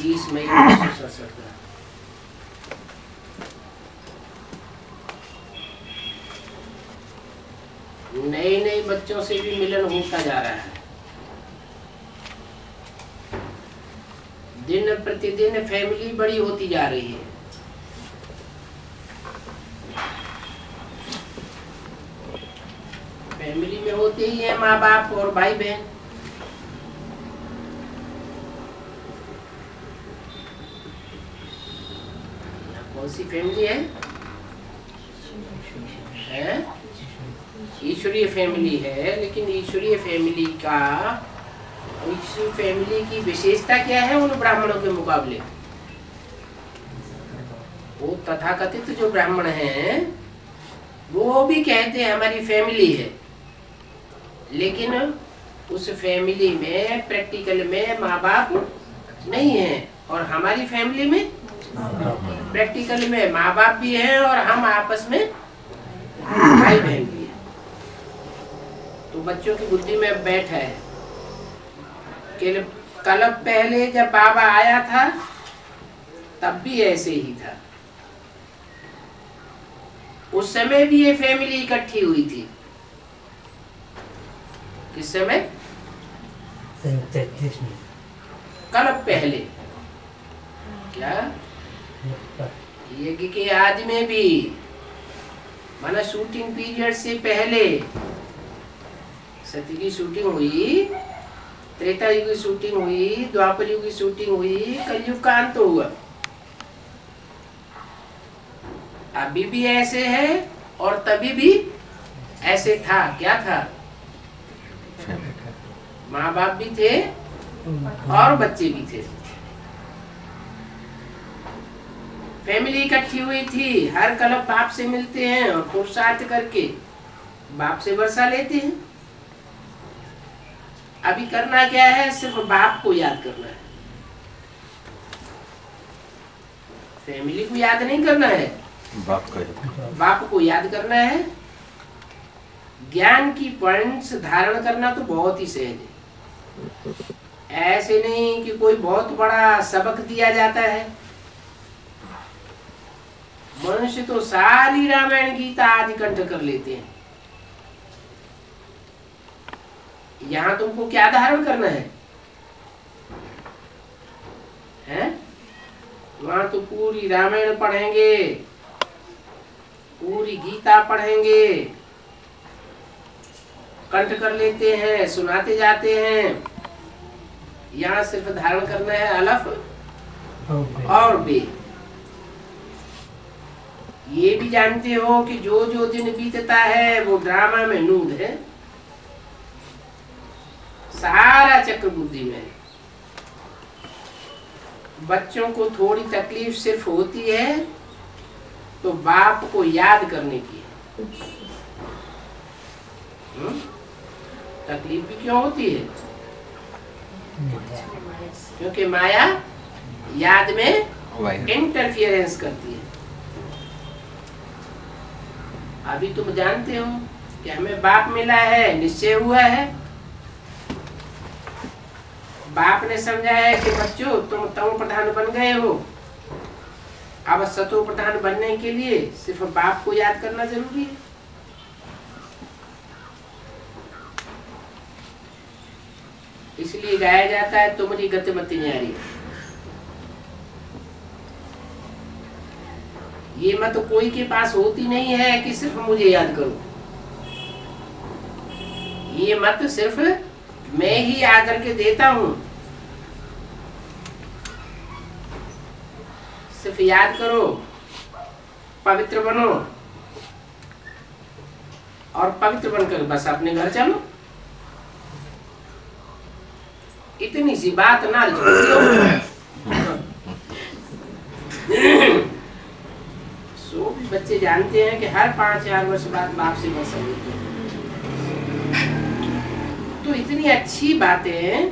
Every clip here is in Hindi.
30 मई 1967 का। नए नए बच्चों से भी मिलन होता जा रहा है। दिन प्रतिदिन फैमिली बड़ी होती जा रही है। फैमिली में होते ही है माँ बाप और भाई बहन। कौन सी फैमिली है? ईश्वरीय फैमिली है। लेकिन ईश्वरीय फैमिली की विशेषता क्या है उन ब्राह्मणों के मुकाबले? वो तथाकथित जो ब्राह्मण हैं वो भी कहते हैं हमारी फैमिली है, लेकिन उस फैमिली में प्रैक्टिकल में माँ बाप नहीं है। और हमारी फैमिली में प्रैक्टिकल में माँ बाप भी हैं और हम आपस में भाई बहन भी हैं। तो बच्चों की बुद्धि में बैठा है कि कल पहले जब बाबा आया था तब भी ऐसे ही था। उस समय भी ये फैमिली इकट्ठी हुई थी। किस समय? कल पहले। क्या यज्ञ के आदि में भी, माना शूटिंग पीरियड से पहले सती की शूटिंग हुई, त्रेता युग की शूटिंग हुई, द्वापर युग की शूटिंग हुई, कलयुग का अंत हुआ। अभी भी ऐसे है और तभी भी ऐसे था। क्या था? माँ बाप भी थे और बच्चे भी थे। फैमिली इकट्ठी हुई थी। हर कल बाप से मिलते हैं और पुरुषार्थ करके बाप से वर्षा लेते हैं। अभी करना क्या है? सिर्फ बाप को याद करना है। फैमिली को याद नहीं करना है, बाप को याद करना है। ज्ञान की पॉइंट्स धारण करना तो बहुत ही सहज है। ऐसे नहीं कि कोई बहुत बड़ा सबक दिया जाता है। मनुष्य तो सारी रामायण गीता आदि कंठ कर लेते हैं। यहाँ तुमको क्या धारण करना है? वहां तो पूरी रामायण पढ़ेंगे, पूरी गीता पढ़ेंगे, कंठ कर लेते हैं, सुनाते जाते हैं। यहाँ सिर्फ धारण करना है अलफ और बे। ये भी जानते हो कि जो जो दिन बीतता है वो ड्रामा में नूद है। सारा चक्र बुद्धि में। बच्चों को थोड़ी तकलीफ सिर्फ होती है तो बाप को याद करने की है। तकलीफ भी क्यों होती है? क्योंकि माया याद में इंटरफियरेंस करती है। अभी तुम जानते हो कि हमें बाप मिला है, निश्चय हुआ है। बाप ने समझाया है कि बच्चों तुम तमो प्रधान बन गए हो, अब सतो प्रधान बनने के लिए सिर्फ बाप को याद करना जरूरी है। इसलिए गाया जाता है तुम्हारी गतिमति न्यारी। ये मत कोई के पास होती नहीं है कि सिर्फ मुझे याद करो। ये मत सिर्फ मैं ही आकर के देता हूं। सिर्फ याद करो, पवित्र बनो और पवित्र बनकर बस अपने घर चलो। इतनी सी बात ना सो भी बच्चे जानते हैं कि हर 5-4 वर्ष बाद बाप से बस लेते हैं। तो इतनी अच्छी बातें,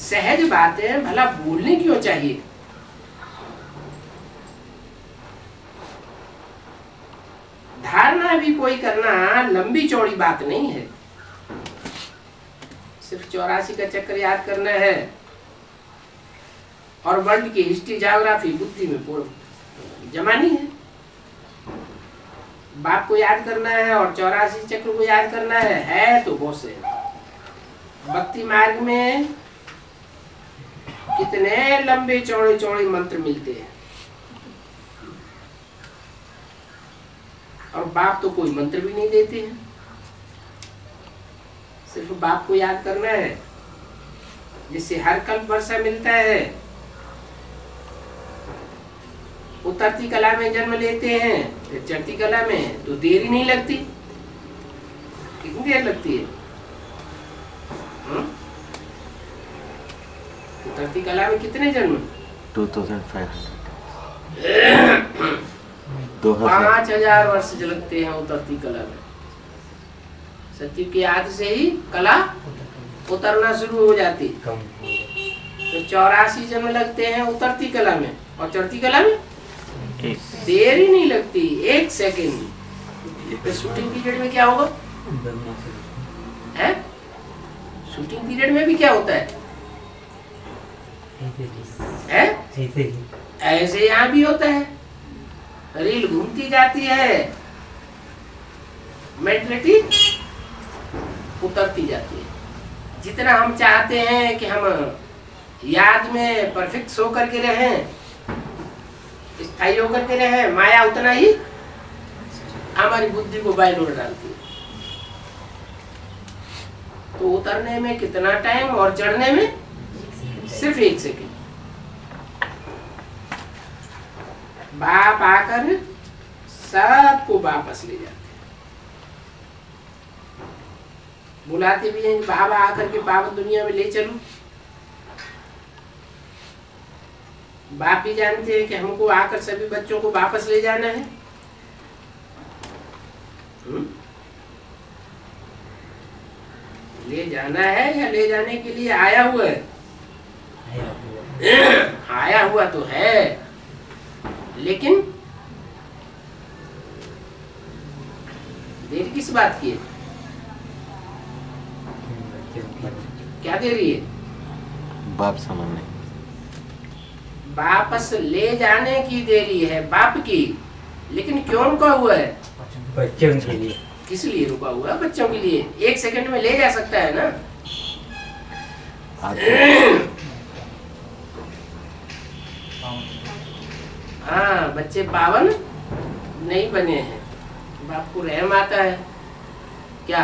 सहज बातें भला बोलने क्यों चाहिए? धारणा भी कोई करना लंबी चौड़ी बात नहीं है। सिर्फ 84 का चक्कर याद करना है। और वर्ल्ड की हिस्ट्री ज्योग्राफी बुद्धि में पूर्ण जमा नहीं है। बाप को याद करना है और 84 चक्र को याद करना है तो बहुत से। भक्ति मार्ग में कितने लंबे चौड़े चौड़े मंत्र मिलते हैं, और बाप तो कोई मंत्र भी नहीं देते हैं। सिर्फ बाप को याद करना है, जिससे हर कल्प वर्षा मिलता है। उतरती कला में जन्म लेते हैं, फिर चढ़ती कला में तो देर ही नहीं लगती। कितनी देर लगती है? उतरती कला में कितने जन्म? 2500 5000 वर्ष लगते हैं उतरती कला में। सत्युग की आदि से ही कला उतरना शुरू हो जाती। तो 84 जन्म लगते हैं उतरती कला में, और चढ़ती कला में देर ही नहीं लगती, 1 सेकेंड। तो शूटिंग पीरियड में क्या होगा? शूटिंग पीरियड में भी क्या होता है? ऐसे यहाँ भी होता है। रील घूमती जाती है, मेंटलिटी उतरती जाती है। जितना हम चाहते हैं कि हम याद में परफेक्ट हो करके रहें, स्थायी होकर के रहें, माया उतना ही हमारी बुद्धि को बाइलोड डालती है। तो उतरने में कितना टाइम और चढ़ने में सिर्फ 1 सेकेंड। बाप आकर सबको वापस ले जाते हैं। बुलाते भी हैं, बाबा आकर के पावन दुनिया में ले चलो। बाप भी जानते हैं कि हमको आकर सभी बच्चों को वापस ले जाना है। ले जाना है या ले जाने के लिए आया हुआ है? आया हुआ तो है, लेकिन देर किस बात की है? क्या दे रही है? बाप समझने, वापस ले जाने की देरी है बाप की। लेकिन क्यों रुका हुआ है? बच्चों के लिए। किस लिए रुका हुआ है? बच्चों के लिए। 1 सेकंड में ले जा सकता है ना। हाँ, बच्चे पावन नहीं बने हैं, बाप को रहम आता है क्या?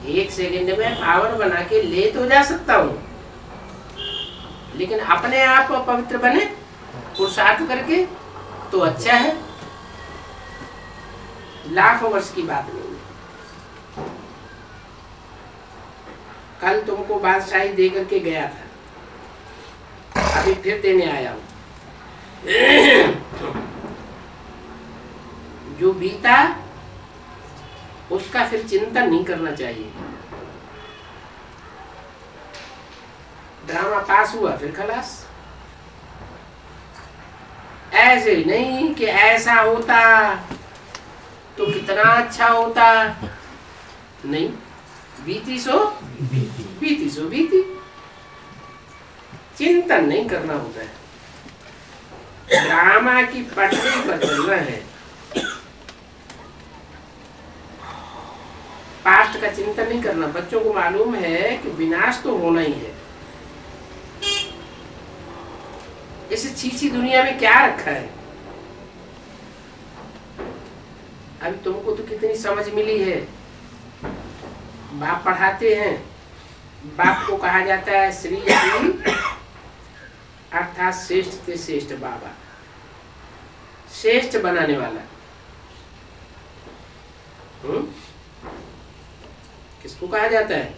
1 सेकंड में पावन बना के ले तो जा सकता हूँ, लेकिन अपने आप पवित्र बने पुरुषार्थ करके तो अच्छा है। लाखों वर्ष की बात नहीं है। कल तुमको बादशाही दे करके गया था, अभी फिर देने आया हूं। जो बीता उसका फिर चिंतन नहीं करना चाहिए। ड्रामा पास हुआ फिर खलास। ऐसे नहीं कि ऐसा होता तो कितना अच्छा होता। नहीं, बीती सो बीती सो बीती। चिंतन नहीं करना होता है। ड्रामा की पटरी पर चलना है। पास्ट का चिंतन नहीं करना। बच्चों को मालूम है कि विनाश तो होना ही है। इस छीछी दुनिया में क्या रखा है? अभी तुमको तो कितनी समझ मिली है। बाप पढ़ाते हैं, बाप को कहा जाता है श्री श्री, अर्थात श्रेष्ठ से श्रेष्ठ बाबा, श्रेष्ठ बनाने वाला। किसको कहा जाता है?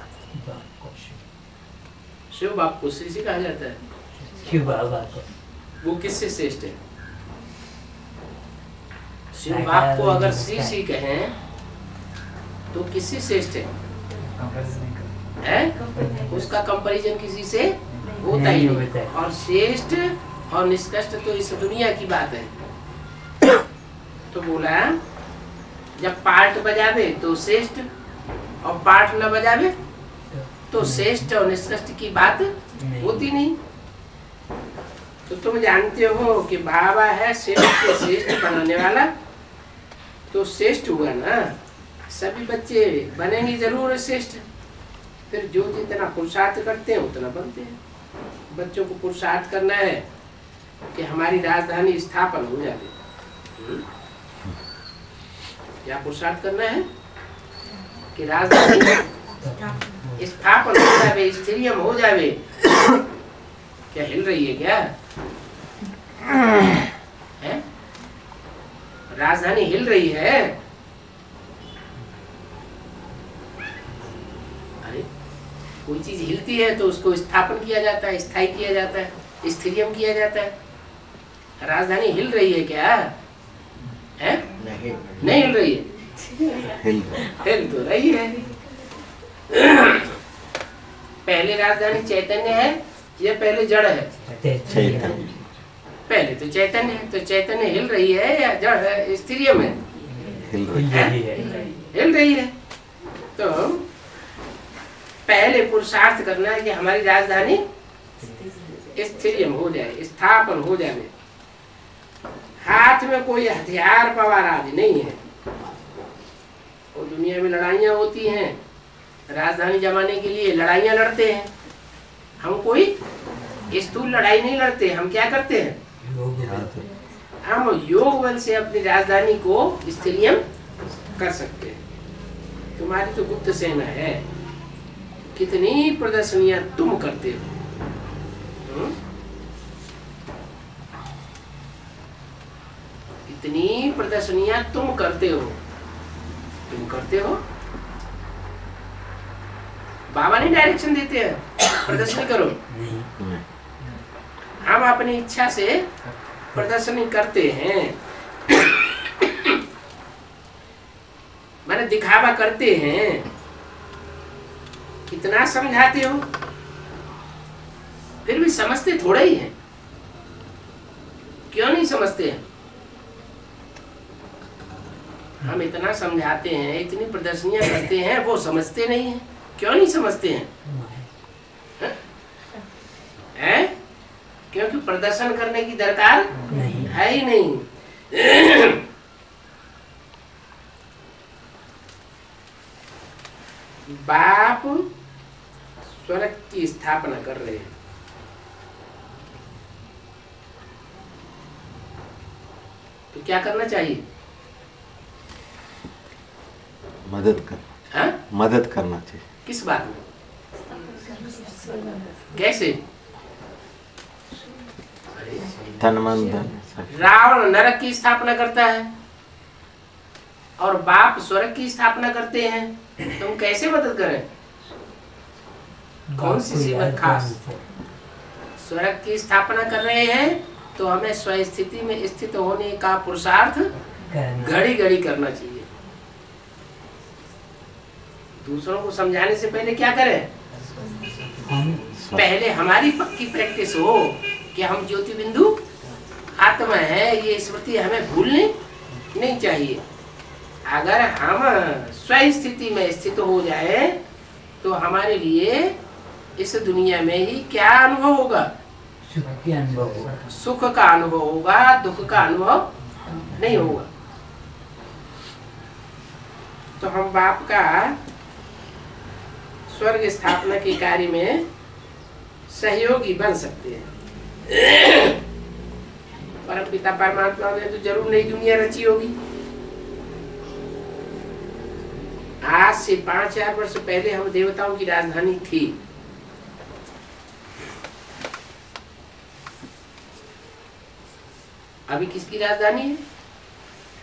शिव बाप को श्री कहा जाता है। शिव बाबा को। वो किससे श्रेष्ठ है? शिव बाप को अगर श्री कहें तो किससे श्रेष्ठ है? उसका कंपैरिजन किसी से होता ही नहीं। और श्रेष्ठ और निष्कृष्ट तो इस दुनिया की बात है। तो बोला जब पार्ट बजावे तो श्रेष्ठ, और पार्ट न बजावे तो श्रेष्ठ और निष्कृष्ट की बात होती नहीं। तो तुम जानते हो कि बाबा है श्रेष्ठ से श्रेष्ठ बनाने वाला, तो श्रेष्ठ हुआ ना, सभी बच्चे बनेंगे जरूर श्रेष्ठ। फिर जो जितना पुरुषार्थ करते हैं उतना बनते हैं। बच्चों को पुरुषार्थ करना है कि हमारी राजधानी स्थापन हो जाए। क्या पुरुषार्थ करना है कि राजधानी स्थापन हो जाए, स्थिरियम हो जाए। क्या हिल रही है क्या? है? राजधानी हिल रही है? अरे कोई चीज हिलती है तो उसको स्थापन किया जाता है, स्थायी किया जाता है, स्थिरियम किया जाता है। राजधानी हिल रही है क्या? है? नहीं हिल रही है, हिल तो रही है। पहले राजधानी चैतन्य है या पहले जड़ है? चैतन्य। पहले तो चैतन्य है, तो चैतन्य हिल रही है या जड़ है, स्थिरियम है? हिल रही है। हिल रही है। तो पहले पुरुषार्थ करना है कि हमारी राजधानी स्थिरियम हो जाए, स्थापन हो जाए। हाथ में कोई हथियार पवार आदि नहीं है। और दुनिया में लड़ाइयाँ होती हैं, राजधानी जमाने के लिए लड़ाइयाँ लड़ते हैं। हम कोई स्थूल लड़ाई नहीं लड़ते, हम क्या करते हैं? हम योग बल से अपनी राजधानी को स्थिरियम कर सकते हैं। तुम्हारी तो गुप्त सेना है, कितनी प्रदर्शनियां तुम करते हो। इतनी प्रदर्शनियां तुम करते हो। बाबा नहीं डायरेक्शन देते हैं प्रदर्शनी करो। हम अपनी इच्छा से प्रदर्शनी करते हैं, माने दिखावा करते हैं। कितना समझाते हो, फिर भी समझते थोड़ा ही है। क्यों नहीं समझते हैं? हम इतना समझाते हैं, इतनी प्रदर्शनियां करते हैं, वो समझते नहीं है। क्यों नहीं समझते हैं? हैं? क्योंकि प्रदर्शन करने की दरकार है ही नहीं। बाप स्वर्ग की स्थापना कर रहे हैं, तो क्या करना चाहिए? मदद कर। हाँ? मदद करना चाहिए। किस बात में? कैसे? तन मन धन। रावण नरक की स्थापना करता है और बाप स्वर्ग की स्थापना करते हैं, तुम कैसे मदद करें? कौन सी सीमत खास? स्वर्ग की स्थापना कर रहे हैं तो हमें स्वस्थिति में स्थित होने का पुरुषार्थ घड़ी घड़ी करना चाहिए। दूसरों को समझाने से पहले क्या करें? पहले हमारी पक्की प्रैक्टिस हो कि हम ज्योति बिंदु आत्मा है, ये स्मृति हमें भूलनी नहीं चाहिए। अगर हम स्वस्थिति में स्थित हो जाए तो हमारे लिए इस दुनिया में ही क्या अनुभव होगा? सुख का अनुभव होगा, दुख का अनुभव नहीं होगा। तो हम बाप का स्वर्ग स्थापना के कार्य में सहयोगी बन सकते हैं। परम पिता परमात्मा ने तो जरूर नई दुनिया रची होगी। आज से 5000 वर्ष पहले हम देवताओं की राजधानी थी। अभी किसकी राजधानी है?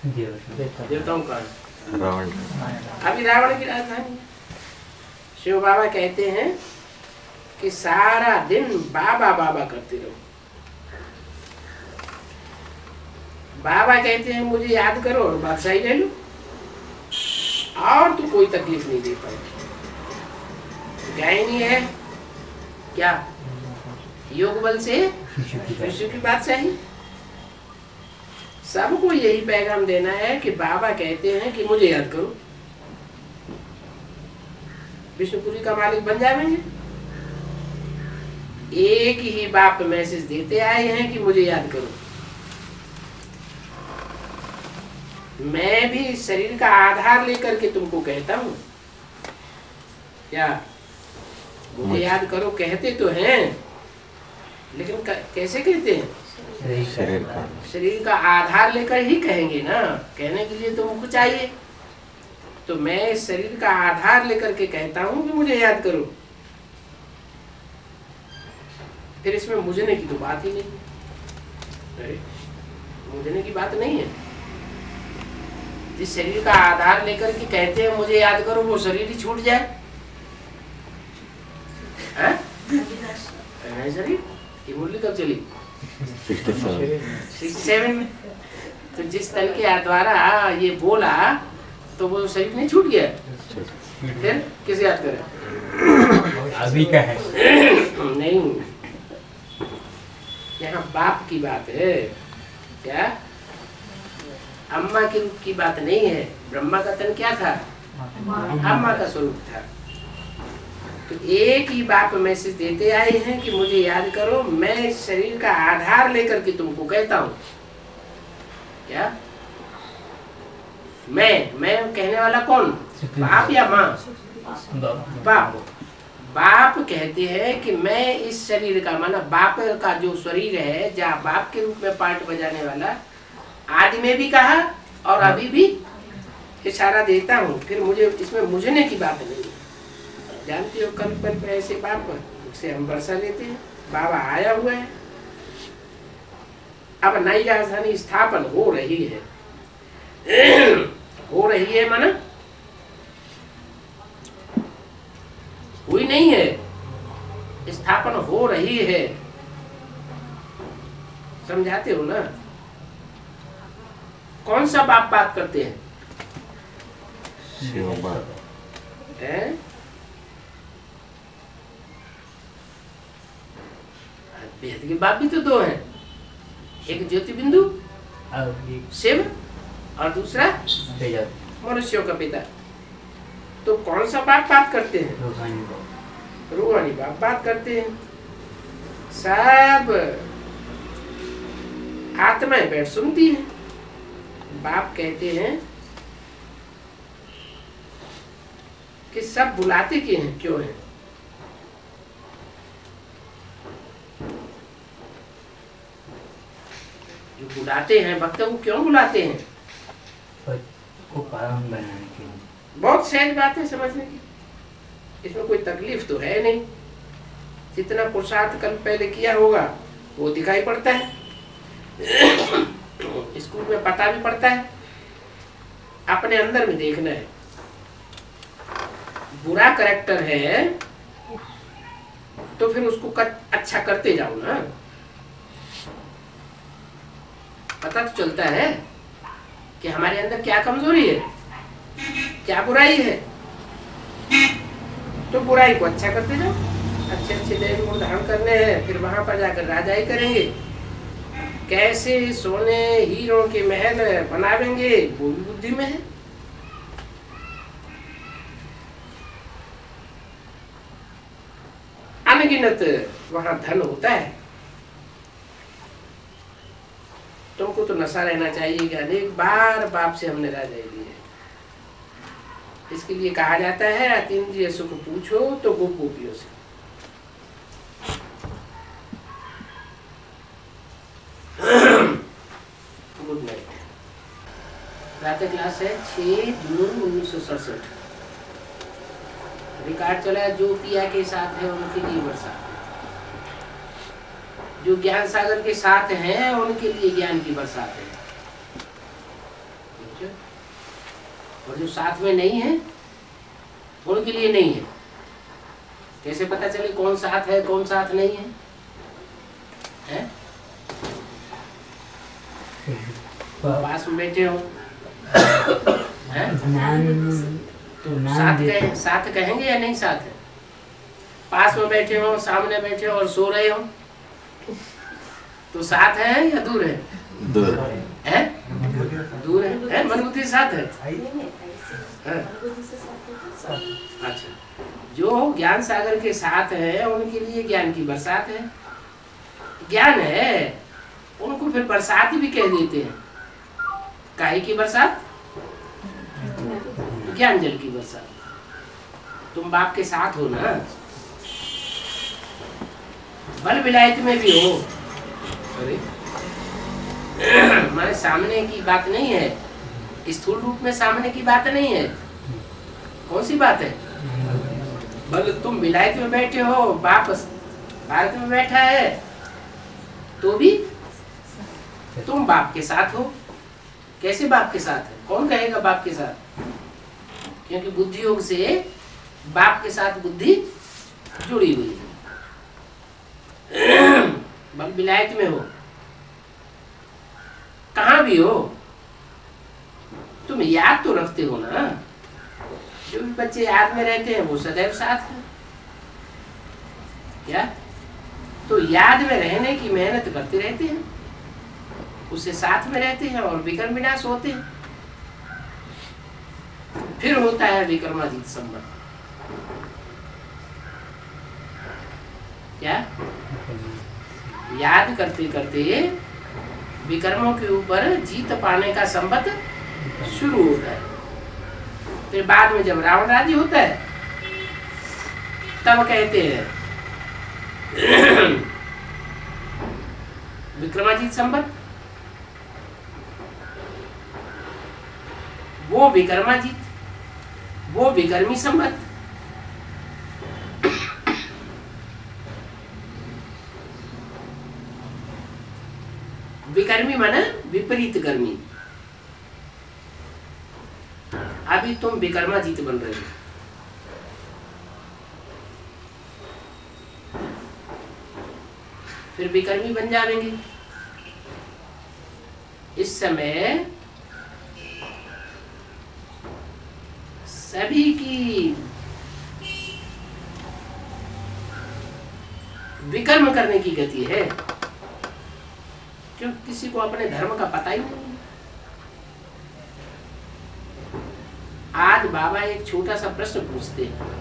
देवताओं का। रावण। अभी रावण की राजधानी है। शिव बाबा कहते हैं कि सारा दिन बाबा बाबा करते रहो। बाबा कहते हैं मुझे याद करो और बादशाही ले लो, और तो कोई तकलीफ नहीं दे पाएगी। क्या ही नहीं है क्या? योग बल से विश्व की बादशाही। सबको यही पैगाम देना है कि बाबा कहते हैं कि मुझे याद करो। विष्णुपुरी का मालिक बन जाएंगे। एक ही बाप मैसेज देते आए हैं कि मुझे याद करो। मैं भी इस शरीर का आधार लेकर के तुमको कहता हूं, क्या मुझे याद करो कहते तो हैं, लेकिन कैसे कहते हैं? शरीर का आधार लेकर ही कहेंगे ना, कहने के लिए तो मुझको चाहिए। तो मैं इस शरीर का आधार लेकर के कहता हूं कि मुझे याद करो। फिर इसमें मुझने की तो बात ही नहीं है। अरे मुझने की बात नहीं है। जिस शरीर का आधार लेकर के कहते हैं मुझे याद करो, वो शरीर ही छूट जाए। शरीर ये मुरली कब चली? 67 में। तो जिस तल के द्वारा ये बोला तो वो शरीर नहीं छूट गया। फिर किसे याद करें? अभी का है नहीं, यहाँ बाप की बात है। क्या अम्मा के रूप की बात नहीं है। ब्रह्मा का तन क्या था? अम्मा का स्वरूप था। तो एक ही बाप मैसेज देते आए हैं कि मुझे याद करो। मैं इस शरीर का आधार लेकर के तुमको कहता हूं। क्या मैं कहने वाला कौन? बाप या माँ? बाप। बाप कहते हैं कि मैं इस शरीर का, माना बाप का जो शरीर है, जहाँ बाप के रूप में पार्ट बजाने वाला, आदि में भी कहा और अभी भी इशारा देता हूँ। फिर मुझे इसमें मुझने की बात नहीं है। जानती हो कल पर ऐसे बाप उससे हम वर्षा लेते हैं। बाबा आया हुआ है। अब नई राजधानी स्थापन हो रही है। हो रही है माना हुई नहीं है, स्थापन हो रही है। समझाते हो ना? कौन सा बाप बात करते हैं? शिव बाप। बेहद के बाप भी तो दो हैं। एक ज्योति बिंदु शिव और दूसरा मनुष्यों का पिता। तो कौन सा बाप बात करते हैं? रूहानी बाप बात करते हैं। सब आत्माएं बैठ सुनती हैं। बाप कहते हैं कि सब बुलाते क्यों हैं? क्यों हैं? जो बुलाते हैं भक्त को क्यों बुलाते हैं? को पावन बनाने के लिए। बहुत सहज बात है समझने की। इसमें कोई तकलीफ तो है नहीं। जितना पुरुषार्थ कल पहले किया होगा वो दिखाई पड़ता है। स्कूल में पता भी पड़ता है। अपने अंदर में देखना है। बुरा करैक्टर है तो फिर उसको अच्छा करते जाओ ना। पता तो चलता है कि हमारे अंदर क्या कमजोरी है, क्या बुराई है। तो बुराई को अच्छा करते जाओ। अच्छे अच्छे देव गुण धारण करने हैं, फिर वहां पर जाकर राजाई करेंगे। कैसे सोने हीरों के महल बनावेंगे वो भी बुद्धि में है। अनगिनत वहां धन होता है। तुमको तो नशा रहना चाहिए कि अनेक बार बाप से हमने राजाई ली है। इसके लिए कहा जाता है अतीन्द्रिय सुख पूछो तो गोप गोपियों से। Good night. प्रातः क्लास है 6 जून 1967। रिकॉर्ड चला है। जो पिया के साथ है उनके लिए वर्षा, जो ज्ञान सागर के साथ हैं उनके लिए ज्ञान की बरसात है। और जो साथ में नहीं है उनके लिए नहीं है। कैसे पता चले कौन साथ है कौन साथ नहीं है? पास में बैठे हो तो साथ कहेंगे या नहीं साथ है? पास में बैठे हो, सामने बैठे हो और सो रहे हो तो साथ है या दूर है? दूर है। दूर है। मन बुद्धि साथ है। अच्छा, जो ज्ञान सागर के साथ है उनके लिए ज्ञान की बरसात है, ज्ञान है, उनको फिर बरसात भी कह देते हैं। काहे की बरसात? ज्ञान जल की बरसात। तुम बाप के साथ हो ना, बल विलायत में भी हो। अरे हमारे सामने की बात नहीं है, स्थूल रूप में सामने की बात नहीं है। कौन सी बात है? बल तुम विलायत में बैठे हो, बाप भारत में बैठा है, तो भी तुम बाप के साथ हो। कैसे बाप के साथ है? कौन कहेगा बाप के साथ? क्योंकि बुद्धि योग से बाप के साथ बुद्धि जुड़ी हुई है। बल विलायत में हो, कहां भी हो, तुम याद तो रखते हो ना। जो भी बच्चे याद में रहते हैं वो सदैव साथ है। क्या? तो याद में रहने की मेहनत करते रहते हैं, उससे साथ में रहते हैं और विक्रम विनाश होते हैं। फिर होता है विक्रमादित्य संबंध। क्या? याद करते करते विक्रमों के ऊपर जीत पाने का संबंध शुरू होता है। फिर बाद में जब रावण राज्य होता है तब कहते हैं विक्रमादित्य संबंध। वो विक्रमादित्य, वो विक्रमी संबंध। विकर्मी माने विपरीत कर्मी। अभी तुम विक्रमादित्य बन रहे हो, फिर विकर्मी बन जाएंगे। इस समय सभी की विकर्म करने की गति है, क्यों? किसी को अपने धर्म का पता ही नहीं। आज बाबा एक छोटा सा प्रश्न पूछते हैं।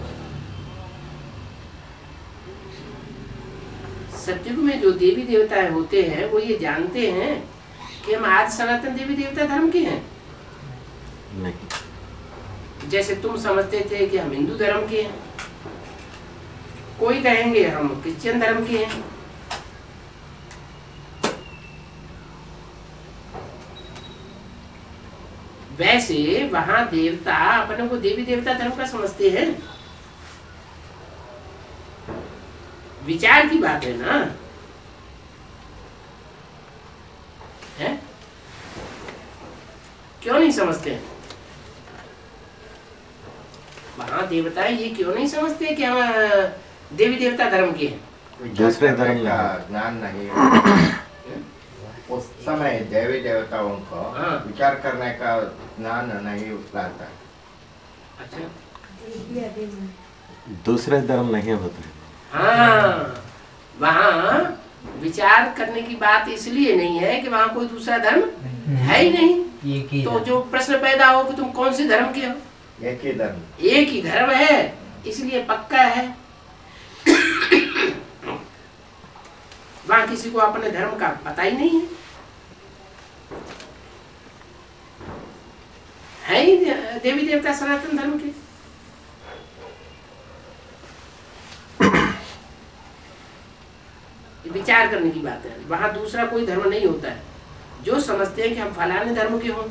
सतयुग में जो देवी देवता होते हैं वो ये जानते हैं कि हम आज सनातन देवी देवता धर्म के हैं? नहीं। जैसे तुम समझते थे कि हम हिंदू धर्म के हैं, कोई कहेंगे हम क्रिश्चियन धर्म के हैं। वैसे वहां देवता अपने को देवी देवता धर्म का समझते हैं। विचार की बात है ना, है? क्यों नहीं समझते हैं? वहां देवता ये क्यों नहीं समझते कि हम देवी देवता धर्म के हैं? दूसरे धर्म का ज्ञान नहीं। उस समय देवी देवताओं को विचार करने का ज्ञान नहीं उपलब्ध। अच्छा, दूसरे धर्म नहीं होते। हाँ, वहाँ विचार करने की बात इसलिए नहीं है कि वहाँ कोई दूसरा धर्म है ही नहीं। तो जो प्रश्न पैदा हो कि तुम कौन से धर्म के हो? एक ही धर्म, एक ही धर्म है, इसलिए पक्का है। वहाँ किसी को अपने धर्म का पता ही नहीं है ही देवी देवता सनातन धर्म के। विचार करने की बात है, वहां दूसरा कोई धर्म नहीं होता है। जो समझते हैं कि हम फलाने धर्म के हों,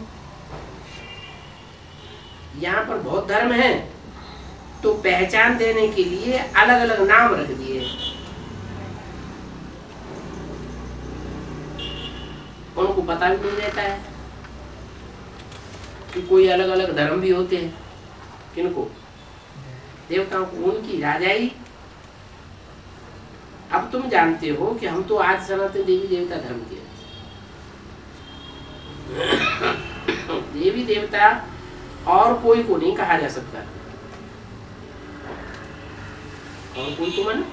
यहाँ पर बहुत धर्म है तो पहचान देने के लिए अलग अलग नाम रख दिए। उनको पता भी नहीं रहता है कि कोई अलग अलग धर्म भी होते हैं। किनको? देवताओं को, उनकी राजाई। अब तुम जानते हो कि हम तो आज सनातन देवी देवता धर्म के देवी देवता और कोई को नहीं कहा जा सकता। और कोई को माना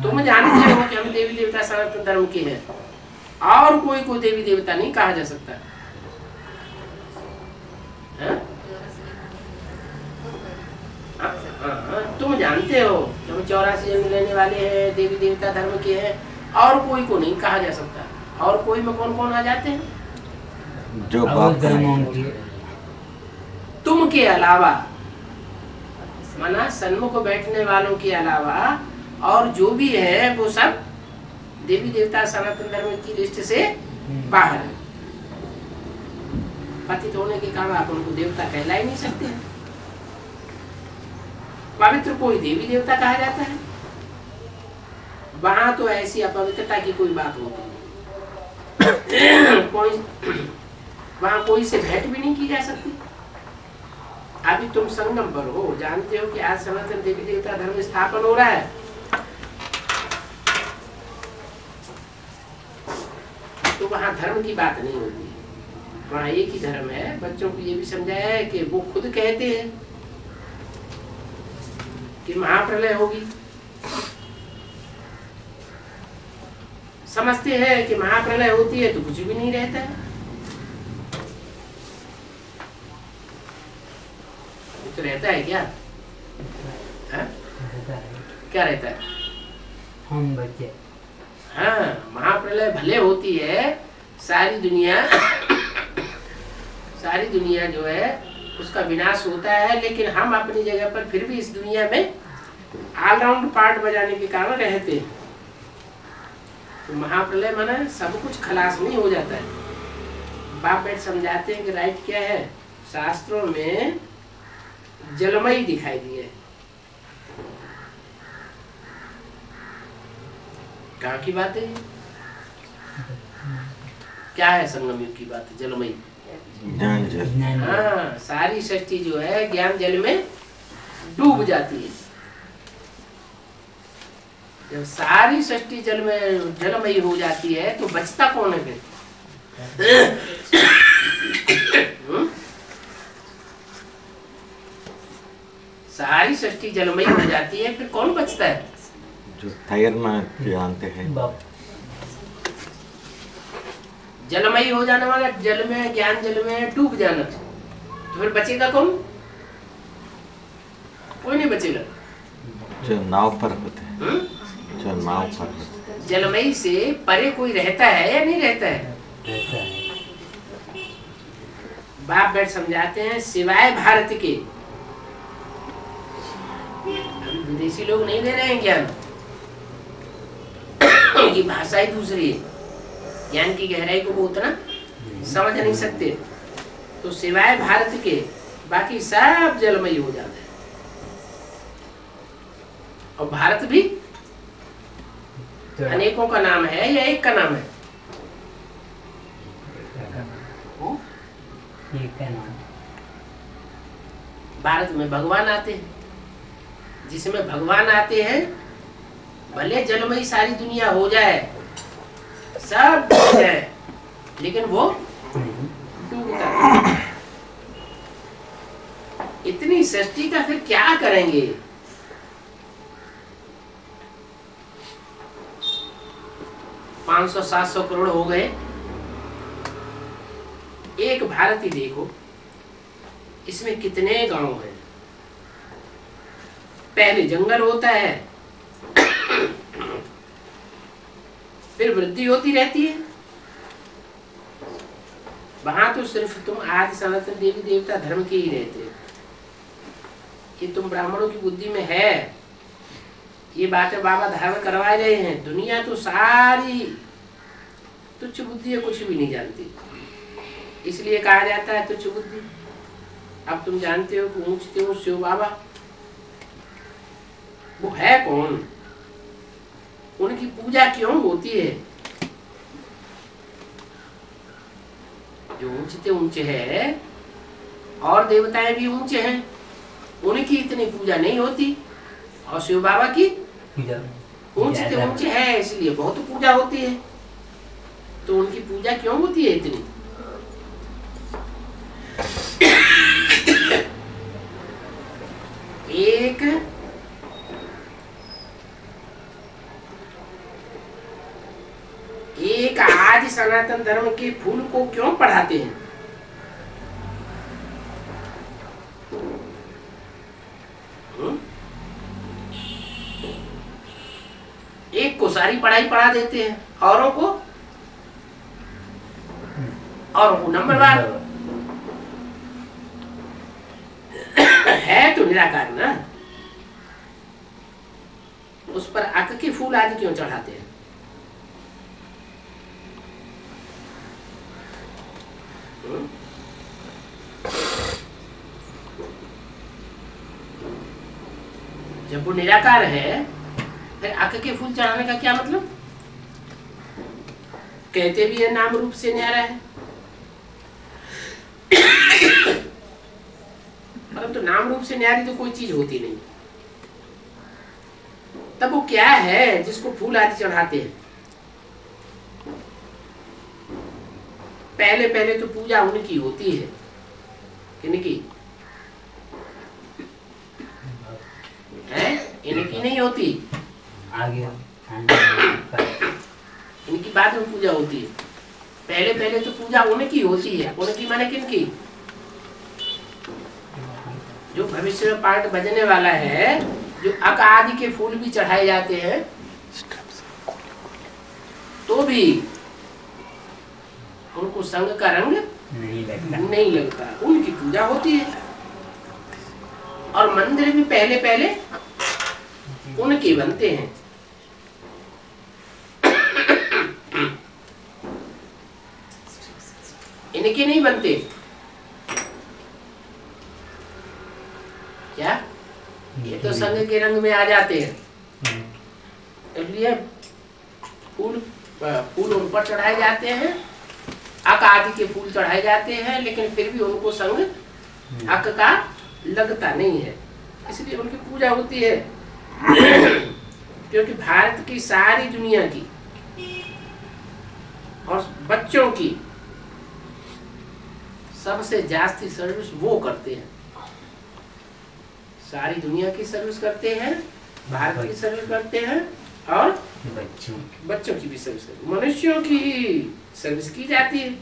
तुम जानते हो कि हम देवी देवता सनातन धर्म के हैं, और कोई को देवी देवता नहीं कहा जा सकता। तुम जानते हो जब 84 जन्म लेने वाले हैं, देवी देवता धर्म के हैं, और कोई को नहीं कहा जा सकता। और कोई में कौन कौन आ जाते हैं? जो और बाप धर्मों की तुम के अलावा, माना सन्मुख बैठने वालों के अलावा और जो भी है वो सब देवी देवता सनातन धर्म की लिस्ट से बाहर है। पतित होने के कारण आप उनको देवता कहला ही नहीं सकते हैं। पवित्र कोई देवी देवता कहा जाता है, वहां तो ऐसी अपवित्रता की कोई बात होती नहीं। कोई वहां कोई से भेंट भी नहीं की जा सकती। अभी तुम संगम पर हो, जानते हो कि आज सनातन देवी देवता धर्म स्थापन हो रहा है। तो वहां धर्म की बात नहीं होती, वहां एक ही धर्म है। बच्चों को ये भी समझाया है कि वो खुद कहते हैं कि महाप्रलय होगी, समझते हैं कि महाप्रलय होती है तो कुछ भी नहीं रहता है। तो रहता है क्या? है? क्या रहता है? हम बच्चे हाँ, महाप्रलय भले होती है, सारी दुनिया जो है उसका विनाश होता है, लेकिन हम अपनी जगह पर फिर भी इस दुनिया में ऑलराउंड पार्ट बजाने के कारण रहते हैं। तो महाप्रलय माना सब कुछ खलास नहीं हो जाता है। बाप बेट समझाते हैं कि राइट क्या है, शास्त्रों में जलमयी दिखाई दी है। कहाँ की बात है? क्या है संगम युग की बात? जलमयी ज्ञान जल। हाँ, सारी सृष्टि जो है ज्ञान जल में डूब जाती है। जब सारी सृष्टि जल में जलमयी हो जाती है तो बचता कौन है फिर? सारी सृष्टि जलमयी हो जाती है, फिर कौन बचता है? जो तैरना जानते हैं। बाप जलमयी हो जाने वाला, जल में ज्ञान जल में डूब जाना, तो फिर बचेगा कौन? कोई नहीं बचेगा। जो नाव पर होते हैं, जो नाव पर होते हैं। जलमयी से परे कोई रहता है या नहीं रहता है? रहता है। बाप बैठ समझाते हैं सिवाय भारत के। विदेशी लोग नहीं दे रहे हैं ज्ञान, उनकी भाषा ही दूसरी है, ज्ञान की गहराई को वो उतना समझ नहीं सकते। तो सिवाय भारत के बाकी सब जलमयी हो जाते हैं। और भारत भी अनेकों का नाम है या एक का नाम है? एक का नाम। भारत में भगवान आते हैं, जिसमें भगवान आते हैं भले जलमयी सारी दुनिया हो जाए, सब डूब जाए, लेकिन वो डूबता नहीं। इतनी सृष्टि का फिर क्या करेंगे? पांच 500-700 करोड़ हो गए। एक भारत ही देखो, इसमें कितने गांव हैं। पहले जंगल होता है, फिर वृद्धि होती रहती है। वहां तो सिर्फ तुम आज सनातन देवी देवता धर्म के ही रहते हो। ये तुम ब्राह्मणों की बुद्धि में है, ये बातें बाबा धारण करवा रहे हैं। दुनिया तो सारी तुच्छ बुद्धि है, कुछ भी नहीं जानती, इसलिए कहा जाता है तुच्छ बुद्धि। अब तुम जानते हो कि ऊंचते ऊंच शिव बाबा वो है कौन, उनकी पूजा क्यों होती है? जो ऊंचते ऊंचे है और देवताएं भी ऊंचे हैं, उनकी इतनी पूजा नहीं होती, और शिव बाबा की ऊंचते ऊंचे है इसलिए बहुत पूजा होती है। तो उनकी पूजा क्यों होती है इतनी? एक आज सनातन धर्म के फूल को क्यों पढ़ाते हैं? सारी पढ़ाई पढ़ा देते हैं, औरों को नंबरवार। है तो निराकार ना, उस पर अक के फूल आदि क्यों चढ़ाते हैं? जब वो निराकार है फिर अक के फूल चढ़ाने का क्या मतलब? कहते भी है नाम रूप से न्यारा है, परंतु नाम रूप से न्यारी तो कोई चीज होती नहीं। तब वो क्या है जिसको फूल आदि चढ़ाते हैं? पहले पहले तो पूजा उनकी होती है, किनकी है? इनकी नहीं होती, आगे इनकी बाद में पूजा होती है। पहले पहले तो पूजा उनकी होती है। उनकी माने किनकी? जो भविष्य में पाठ बजने वाला है, जो अक आदि के फूल भी चढ़ाए जाते हैं, तो भी उनको संग का रंग नहीं लगता, उनकी पूजा होती है। और मंदिर भी पहले पहले उनके बनते हैं। इनके नहीं बनते क्या? ये तो संग के रंग में आ जाते हैं, इसलिए फूल उन पर चढ़ाए जाते हैं, अक आदि के फूल चढ़ाए जाते हैं, लेकिन फिर भी उनको संग अक का लगता नहीं है, इसलिए उनकी पूजा होती है। क्योंकि भारत की सारी दुनिया की और बच्चों की सबसे जास्ती सर्विस वो करते हैं। सारी दुनिया की सर्विस करते हैं, भारत की सर्विस करते हैं, और बच्चों की भी सर्विस करते हैं। मनुष्यों की सर्विस की जाती है।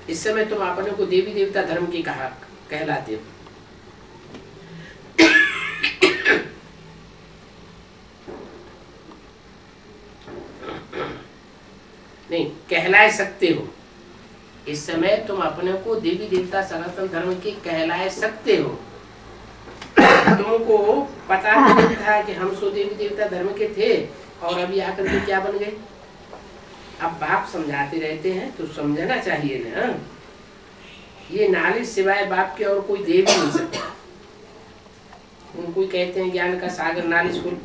इस समय तुम अपने को देवी देवता धर्म की कहलाते हो। नहीं, कहलाए सकते हो। इस समय तुम अपने को देवी देवता सनातन धर्म की कहलाए सकते हो। तुमको पता नहीं था कि हम सो देवी देवता धर्म के थे, और अभी आकर के क्या बन गए। अब बाप समझाते रहते हैं तो समझना चाहिए ना। ये नॉलेज सिवाय बाप के और कोई दे भी नहीं सकता। उनको कहते हैं ज्ञान का सागर नॉलेजफुल।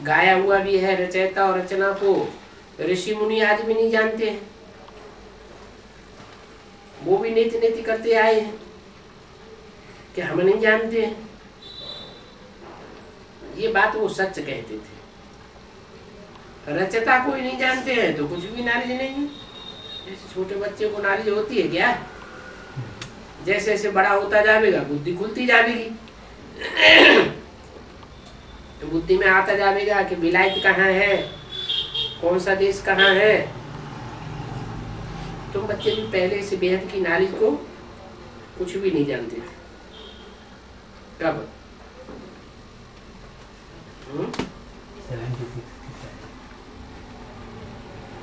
गाया हुआ भी है, रचयिता और रचना को ऋषि मुनि आज भी नहीं जानते हैं, वो भी नीति नीति करते आए हैं कि हम नहीं जानते हैं। ये बात वो सच कहते थे। रचयिता को ही नहीं जानते हैं तो कुछ भी नॉलेज नहीं है। जैसे छोटे बच्चे को नॉलेज होती है क्या? जैसे जैसे बड़ा होता जाएगा बुद्धि खुलती जाएगी, तो बुद्धि में आता जाएगा कि विलायत कहाँ है, कौन सा देश कहाँ है। तुम बच्चे भी पहले से बेहद की नॉलेज को कुछ भी नहीं जानते थे। कब?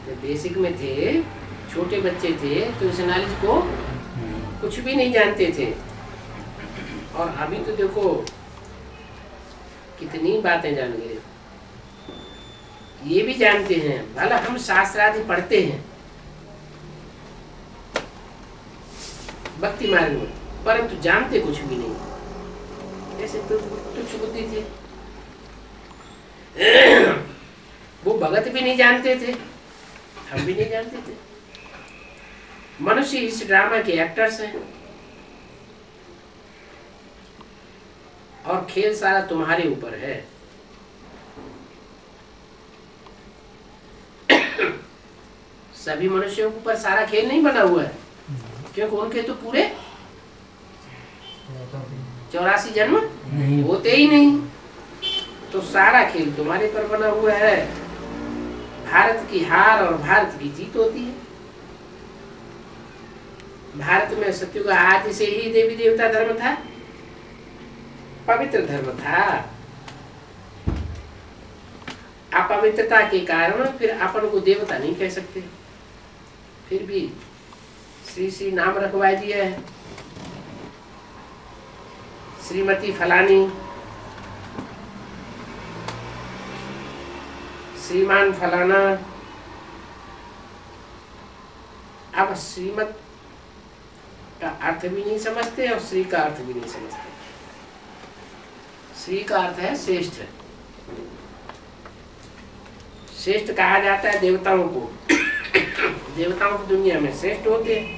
जब बेसिक में थे, छोटे बच्चे थे, तो इस नॉलेज को कुछ भी नहीं जानते थे। और अभी तो देखो कितनी बातें जान गए। ये भी जानते हैं, भला हम शास्त्र आदि पढ़ते हैं भक्ति मार्ग में, परंतु जानते कुछ भी नहीं। ऐसे तो तुच्छ बुद्धि थे। वो भगत भी नहीं जानते थे, हम भी नहीं जानते थे। मनुष्य इस ड्रामा के एक्टर्स हैं, और खेल सारा तुम्हारे ऊपर है। सभी मनुष्यों के ऊपर सारा खेल नहीं बना हुआ है, क्योंकि उनके तो पूरे 84 जन्म होते ही नहीं। तो सारा खेल तुम्हारे पर बना हुआ है। भारत की हार और भारत की जीत होती है। भारत में सत्युग आदि से ही देवी देवता धर्म था, पवित्र धर्म था। अपवित्रता के कारण फिर अपन को देवता नहीं कह सकते, फिर भी श्री श्री नाम रखवा दिया है। श्रीमती फलानी, श्रीमान फलाना। अब श्रीमत का अर्थ भी नहीं समझते और श्री का अर्थ भी नहीं समझते। श्री का अर्थ है श्रेष्ठ। श्रेष्ठ कहा जाता है देवताओं को। देवताओं की दुनिया में श्रेष्ठ होते हैं।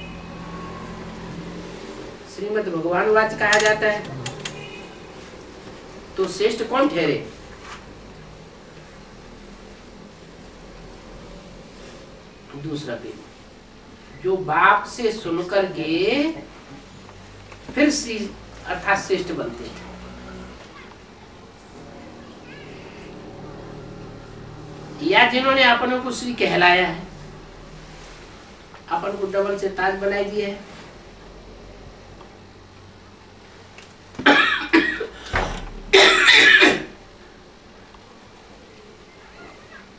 श्रीमद् भगवान वाच कहा जाता है, तो श्रेष्ठ कौन ठहरे? दूसरा पेज, जो बाप से सुनकर के फिर श्री अर्थात श्रेष्ठ बनते हैं। या जिन्होंने अपनों को श्री कहलाया है, अपन को डबल से ताज बनाई दिए है।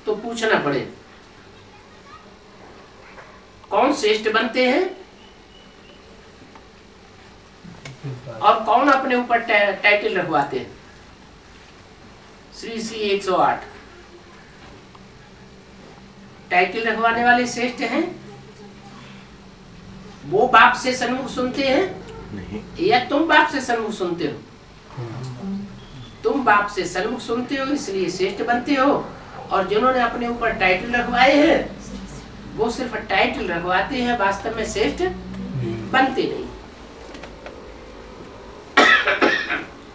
तो पूछना पड़े कौन श्रेष्ठ बनते हैं और कौन अपने ऊपर टाइटल रखवाते हैं। श्री श्री 108 टाइटल रखवाने वाले श्रेष्ठ हैं। वो बाप से सन्मुख सुनते हैं नहीं, या तुम बाप से सन्मुख सुनते हो? तुम बाप से सन्मुख सुनते हो इसलिए श्रेष्ठ बनते हो, और जिन्होंने अपने ऊपर टाइटल रखवाए हैं वो सिर्फ टाइटल रखवाते हैं, वास्तव में श्रेष्ठ बनते नहीं।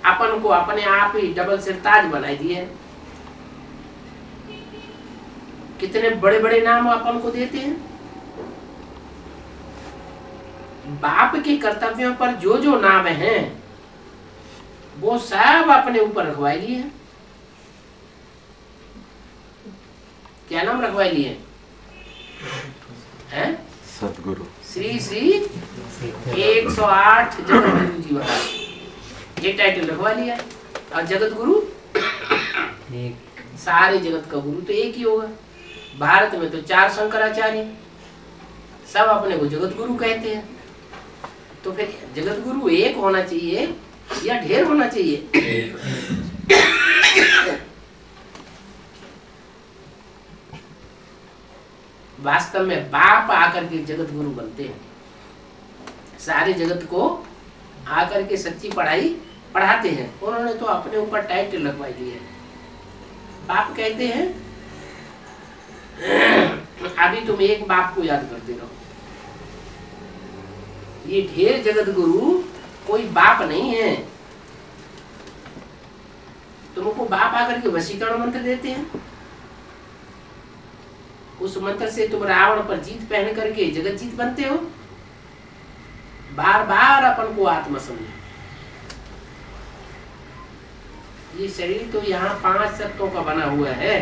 अपन को अपने आप ही डबल सिरताज बनाई दिए। कितने बड़े बड़े नाम अपन को देते हैं। बाप के कर्तव्यों पर जो जो नाम हैं वो सब अपने ऊपर रखवाए लिए। क्या नाम रखवाए लिए हैं? सतगुरु श्री श्री 108 जगत गुरु जी महाराज, ये टाइटल रखवा लिया। और जगत गुरु सारे जगत का गुरु तो एक ही होगा। भारत में तो 4 शंकराचार्य, सब अपने को जगत गुरु कहते हैं। तो फिर जगत गुरु एक होना चाहिए या ढेर होना चाहिए? वास्तव में बाप आकर के जगत गुरु बनते हैं। सारे जगत को आकर के सच्ची पढ़ाई पढ़ाते हैं। उन्होंने तो अपने ऊपर टाइटल लगवाई दी है। बाप कहते हैं अभी तुम एक बाप को याद करते रहो। ये ढेर जगत गुरु कोई बाप नहीं है। तुमको बाप आकर के वशीकरण मंत्र देते हैं। उस मंत्र से तुम रावण पर जीत पहन करके जगत जीत बनते हो। बार बार अपन को आत्मा समझो। ये शरीर तो यहाँ 5 तत्वों का बना हुआ है।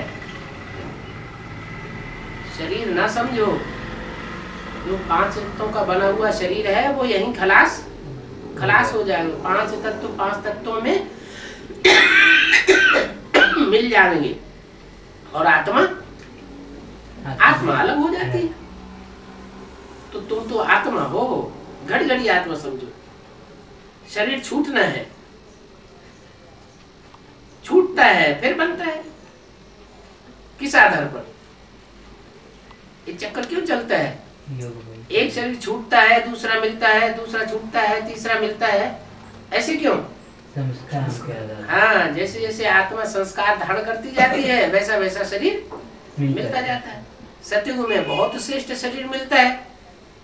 शरीर ना समझो, जो 5 तत्वों का बना हुआ शरीर है वो यहीं खलास हो जाएगा। 5 तत्वों में मिल जाएंगे और आत्मा अलग हो जाती है। तो तुम तो आत्मा हो, घड़ी घड़ी आत्मा समझो। शरीर छूटना है, छूटता है फिर बनता है। किस आधार पर? ये चक्कर क्यों चलता है? एक शरीर छूटता है, दूसरा मिलता है, दूसरा छूटता है, तीसरा मिलता है। ऐसे क्यों? संस्कार। हाँ, जैसे जैसे आत्मा संस्कार धारण करती जाती है वैसा वैसा शरीर मिलता जाता है। सतयुग में बहुत श्रेष्ठ शरीर मिलता है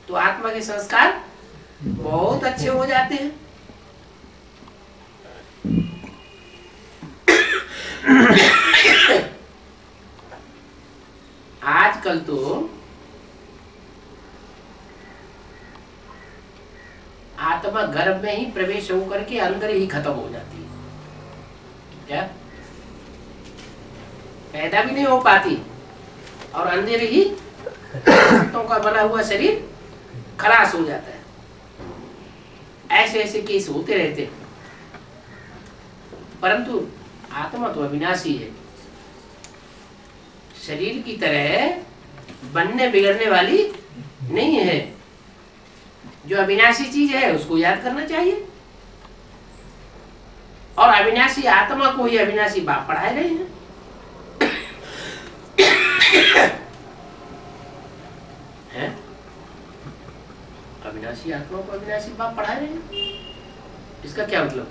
तो आत्मा के संस्कार बहुत अच्छे हो जाते हैं। आजकल तो आत्मा गर्भ में ही प्रवेश होकर के अंदर ही खत्म हो जाती है। क्या पैदा भी नहीं हो पाती और अंदर ही तत्वों का बना हुआ शरीर खलास हो जाता है। ऐसे ऐसे केस होते रहते। परंतु आत्मा तो अविनाशी है, शरीर की तरह बनने बिगड़ने वाली नहीं है। जो अविनाशी चीज है उसको याद करना चाहिए, और अविनाशी आत्मा को ही अविनाशी बाप पढ़ाए रहे हैं। है? अविनाशी आत्मा को अविनाशी बाप पढ़ा रहे हैं, इसका क्या मतलब?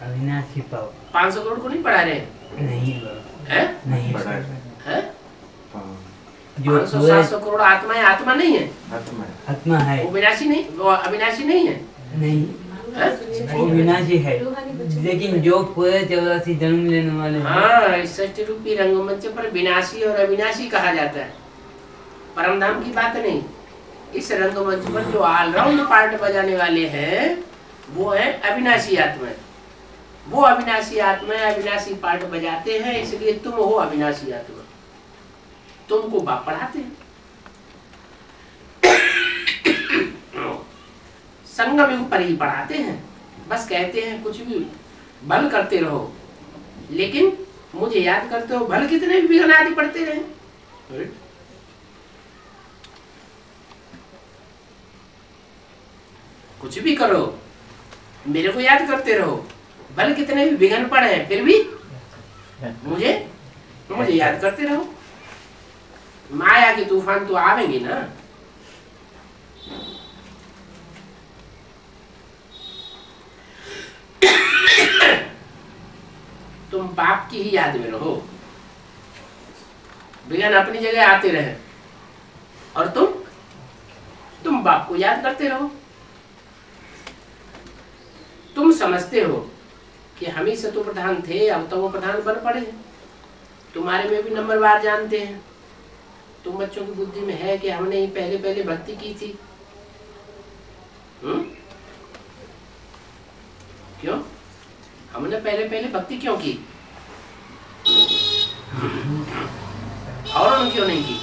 अविनाशी पाव 500 करोड़ को नहीं पढ़ा रहे हैं? नहीं है? नहीं बड़ा है? जो 500-700 करोड़ आत्मा है, आत्मा नहीं है, आत्मा है। आत्मा है वो विनाशी नहीं, वो अविनाशी नहीं है। नहीं, है? वो विनाशी है, लेकिन जो पूरे 84 जन्म लेने वाले हैं, हाँ, इस सत्य रूपी रंगमंच पर विनाशी और अविनाशी कहा जाता है, परमधाम की बात नहीं। इस रंगमंच पर जो ऑलराउंड पार्ट बजाने वाले हैं वो है अविनाशी आत्मा। वो अविनाशी आत्मा अविनाशी पार्ट बजाते हैं, इसलिए तुम हो अविनाशी आत्मा, तुमको बाप पढ़ाते हैं। संगम युग पर ही पढ़ाते हैं, बस कहते हैं कुछ भी भल करते रहो, लेकिन मुझे याद करते हो, भल कितने भी विघ्न आदि पढ़ते रहे। कुछ भी करो, मेरे को याद करते रहो, भले कितने भी विघ्न पड़े फिर भी मुझे याद करते रहो। माया के तूफान तो आवेंगे ना, तुम बाप की ही याद में रहो, विघ्न अपनी जगह आते रहे और तुम बाप को याद करते रहो। तुम समझते हो कि हम ही सतो प्रधान थे, अब तो वो प्रधान बन पड़े हैं, तुम्हारे में भी नंबरवार जानते हैं। तुम बच्चों की बुद्धि में है कि हमने ही पहले पहले भक्ति की थी। क्यों हमने पहले पहले भक्ति क्यों की, और क्यों नहीं की?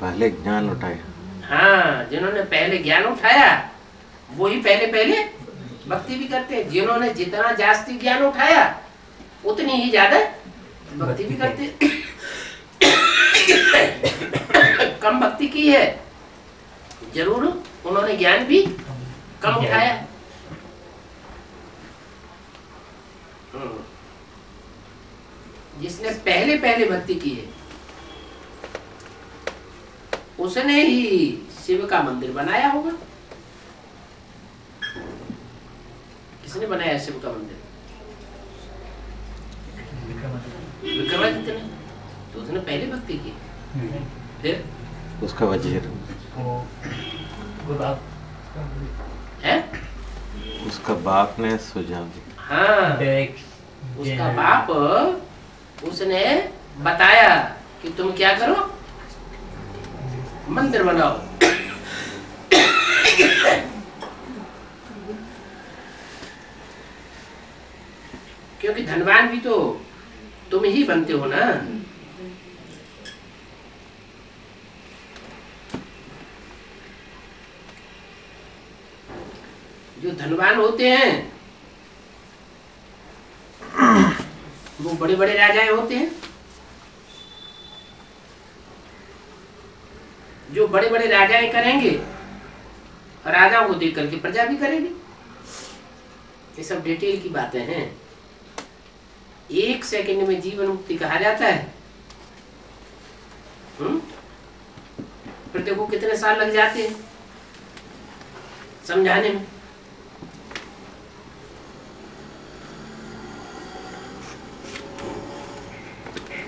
पहले ज्ञान उठाया। हाँ, जिन्होंने पहले ज्ञान उठाया वही पहले पहले भक्ति भी करते हैं। जिन्होंने जितना जास्ती ज्ञान उठाया उतनी ही ज्यादा भक्ति भी करते। कम भक्ति की है जरूर, उन्होंने ज्ञान भी कम उठाया। जिसने पहले पहले भक्ति की है उसने ही शिव का मंदिर बनाया होगा। किसने बनाया शिव का मंदिर? विक्रमादित्य ने, तो उसने पहले भक्ति की। फिर उसका वजीर है, उसका बाप ने सुझाव दिया। हाँ, उसका बाप उसने बताया कि तुम क्या करो, मंदिर बनाओ। क्योंकि धनवान भी तो तुम ही बनते हो ना। जो धनवान होते हैं वो बड़े बड़े राजाएं होते हैं। जो बड़े बड़े राजाएं करेंगे, राजाओं को देख करके प्रजा भी करेगी। ये सब डिटेल की बातें हैं। 1 सेकंड में जीवन मुक्ति कहा जाता है। फिर देखो कितने साल लग जाते हैं समझाने में।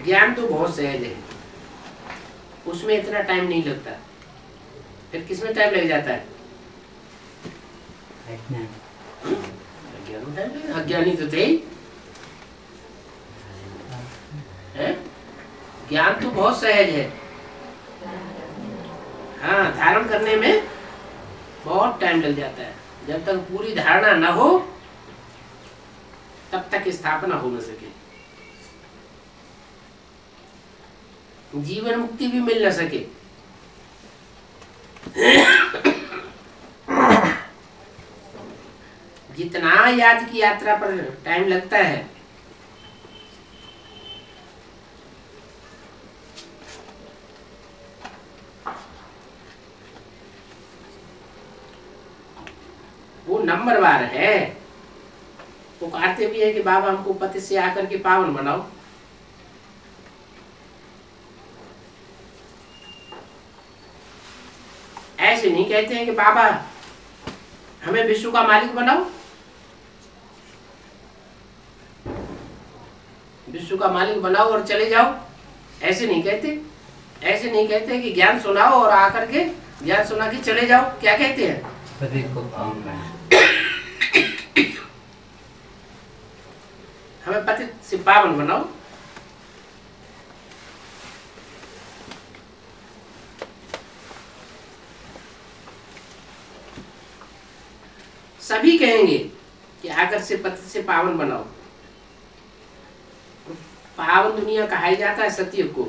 ज्ञान तो बहुत सहज है, उसमें इतना टाइम नहीं लगता। फिर किसमें टाइम लग जाता है? अज्ञानी तो थे। ज्ञान तो बहुत सहज है, हाँ, धारण करने में बहुत टाइम लग जाता है। जब तक पूरी धारणा न हो तब तक स्थापना हो न सके, जीवन मुक्ति भी मिल न सके। जितना याद की यात्रा पर टाइम लगता है, वो नंबरवार है। पुकारते भी है कि बाबा हमको पति से आकर के पावन बनाओ। ऐसे नहीं कहते हैं कि बाबा हमें विश्व का मालिक बनाओ। विश्व का मालिक बनाओ और चले जाओ, ऐसे नहीं कहते। ऐसे नहीं कहते कि ज्ञान सुनाओ और आकर के ज्ञान सुना के चले जाओ। क्या कहते हैं? पति को पावन बनाओ। हमें पति से पावन बनाओ। सभी कहेंगे कि आकर से पति से पावन बनाओ। पावन दुनिया कहा जाता है सतयुग को,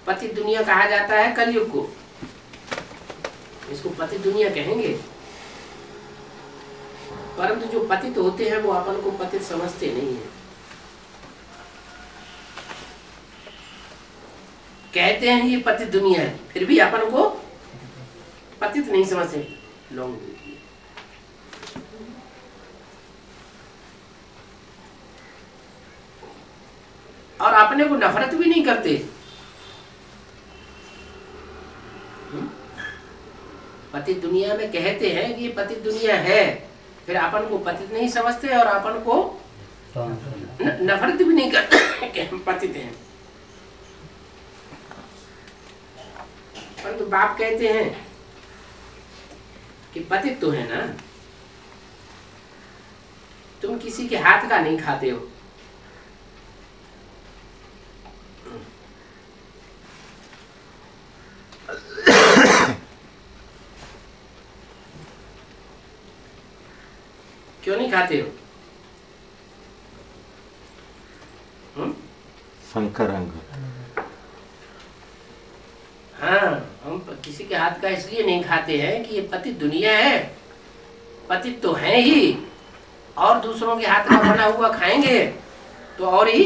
पति दुनिया कहा जाता है कलयुग को। इसको पति दुनिया कहेंगे, परंतु जो पतित होते हैं वो अपन को पतित समझते नहीं है। कहते हैं ये पतित दुनिया है, फिर भी अपन को पतित नहीं समझते लोग। और अपने को नफरत भी नहीं करते। पतित दुनिया में कहते हैं कि ये पतित दुनिया है, फिर अपन को पतित नहीं समझते और अपन को नफरत भी नहीं करते कि हम पतित हैं। परंतु बाप कहते हैं कि पतित तो है ना, तुम किसी के हाथ का नहीं खाते हो। क्यों नहीं खाते हो? शंकर अंग। हाँ, हम किसी के हाथ का इसलिए नहीं खाते हैं कि ये पतित दुनिया है। पतित तो है ही, और दूसरों के हाथ का बना हुआ खाएंगे तो और ही